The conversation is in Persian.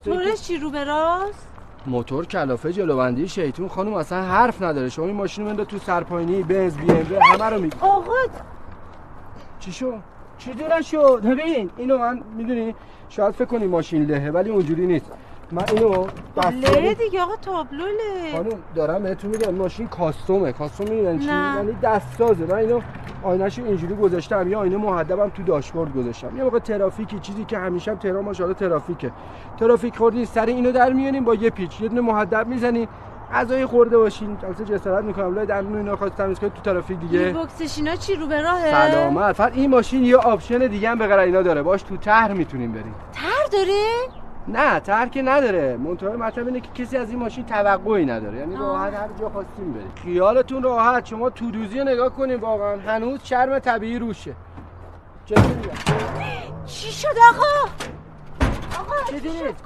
موتورش چی رو به راست؟ موتور کلافه جلوبندی شیطون خانم اصلا حرف نداره. شما این ماشین رو بنده تو سرپاینی، بنز، بی ام و همه رو میگی. آقا چی شد؟ چی دونه شد؟ ببین اینو من میدونی شاید فکر کنی ماشین لهه ولی اونجوری نیست. من اینو له دیگه آقا، تابلو له. خانم دارم بهتون میگم ماشین کاستومه. کاستوم میدونن چی؟ نه. یعنی دستسازه. من اینو آینه‌شو اینجوری گذاشتم، یه آینه مهدبم تو داشبورد گذاشتم. یه موقع ترافیکی چیزی که همیشه هم تهران ماشاءالله ترافیکه. ترافیک خوردین سر اینو در میارین با یه پیچ یه دونه مهدب میزنین. غذای خورده باشین. جلسه جسارت میکنم لای دندون اینا خواست تمیز کنید تو ترافیک دیگه. باکسش اینا چی رو به راهه؟ سلامت. فقط این ماشین یه آپشن دیگه هم به غیر اینا داره. باش تو طرح میتونین برین. تر داره؟ نه طرح که نداره. منتها مطلب اینه که کسی از این ماشین توقعی نداره. یعنی راحت هر جا خواستین برید. خیالتون راحت. شما تو دوزی نگاه کنین واقعا هنوز چرم طبیعی روشه. چی شد آقا؟ چه دیدید؟